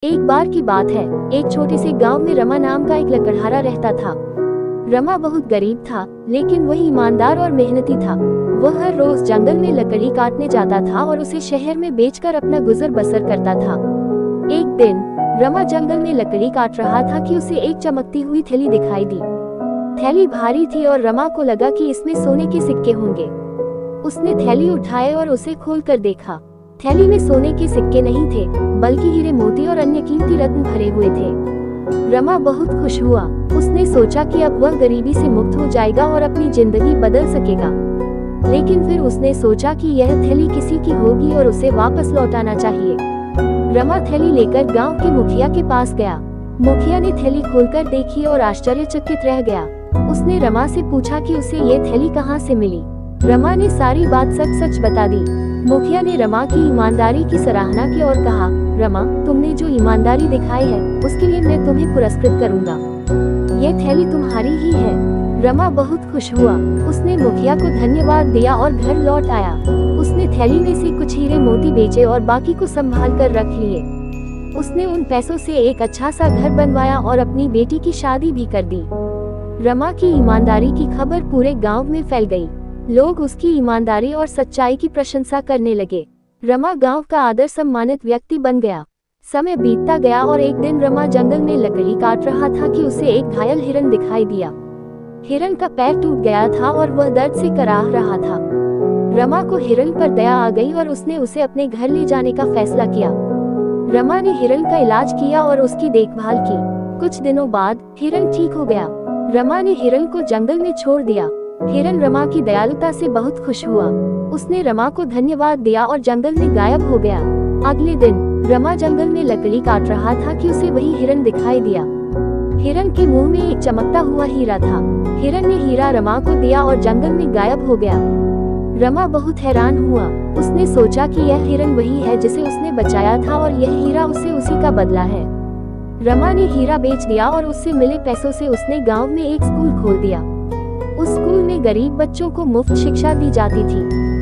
एक बार की बात है, एक छोटे से गांव में रमा नाम का एक लकड़हारा रहता था। रमा बहुत गरीब था, लेकिन वह ईमानदार और मेहनती था। वह हर रोज जंगल में लकड़ी काटने जाता था और उसे शहर में बेचकर अपना गुजर बसर करता था। एक दिन रमा जंगल में लकड़ी काट रहा था कि उसे एक चमकती हुई थैली दिखाई दी। थैली भारी थी और रमा को लगा कि इसमें सोने के सिक्के होंगे। उसने थैली उठाए और उसे खोलकर देखा। थैली में सोने के सिक्के नहीं थे, बल्कि हीरे मोती और अन्य कीमती रत्न भरे हुए थे। रमा बहुत खुश हुआ। उसने सोचा कि अब वह गरीबी से मुक्त हो जाएगा और अपनी जिंदगी बदल सकेगा। लेकिन फिर उसने सोचा कि यह थैली किसी की होगी और उसे वापस लौटाना चाहिए। रमा थैली लेकर गांव के मुखिया के पास गया। मुखिया ने थैली खोलकर देखी और आश्चर्यचकित रह गया। उसने रमा से पूछा कि उसे ये थैली कहाँ से मिली। रमा ने सारी बात सच सच बता दी। मुखिया ने रमा की ईमानदारी की सराहना की और कहा, रमा, तुमने जो ईमानदारी दिखाई है उसके लिए मैं तुम्हें पुरस्कृत करूंगा। यह थैली तुम्हारी ही है। रमा बहुत खुश हुआ। उसने मुखिया को धन्यवाद दिया और घर लौट आया। उसने थैली में से कुछ हीरे मोती बेचे और बाकी को संभाल कर रख लिए। उसने उन पैसों से एक अच्छा सा घर बनवाया और अपनी बेटी की शादी भी कर दी। रमा की ईमानदारी की खबर पूरे गांव में फैल गई। लोग उसकी ईमानदारी और सच्चाई की प्रशंसा करने लगे। रमा गांव का आदर सम्मानित व्यक्ति बन गया। समय बीतता गया और एक दिन रमा जंगल में लकड़ी काट रहा था कि उसे एक घायल हिरन दिखाई दिया। हिरन का पैर टूट गया था और वह दर्द से कराह रहा था। रमा को हिरन पर दया आ गई और उसने उसे अपने घर ले जाने का फैसला किया। रमा ने हिरन का इलाज किया और उसकी देखभाल की। कुछ दिनों बाद हिरन ठीक हो गया। रमा ने हिरन को जंगल में छोड़ दिया। हिरन रमा की दयालुता से बहुत खुश हुआ। उसने रमा को धन्यवाद दिया और जंगल में गायब हो गया। अगले दिन रमा जंगल में लकड़ी काट रहा था कि उसे वही हिरन दिखाई दिया। हिरन के मुंह में एक चमकता हुआ हीरा था। हिरन ने हीरा रमा को दिया और जंगल में गायब हो गया। रमा बहुत हैरान हुआ। उसने सोचा कि यह हिरन वही है जिसे उसने बचाया था और यह हीरा उसे उसी का बदला है। रमा ने हीरा बेच दिया और उससे मिले पैसों से उसने गांव में एक स्कूल खोल दिया। उस स्कूल में गरीब बच्चों को मुफ्त शिक्षा दी जाती थी।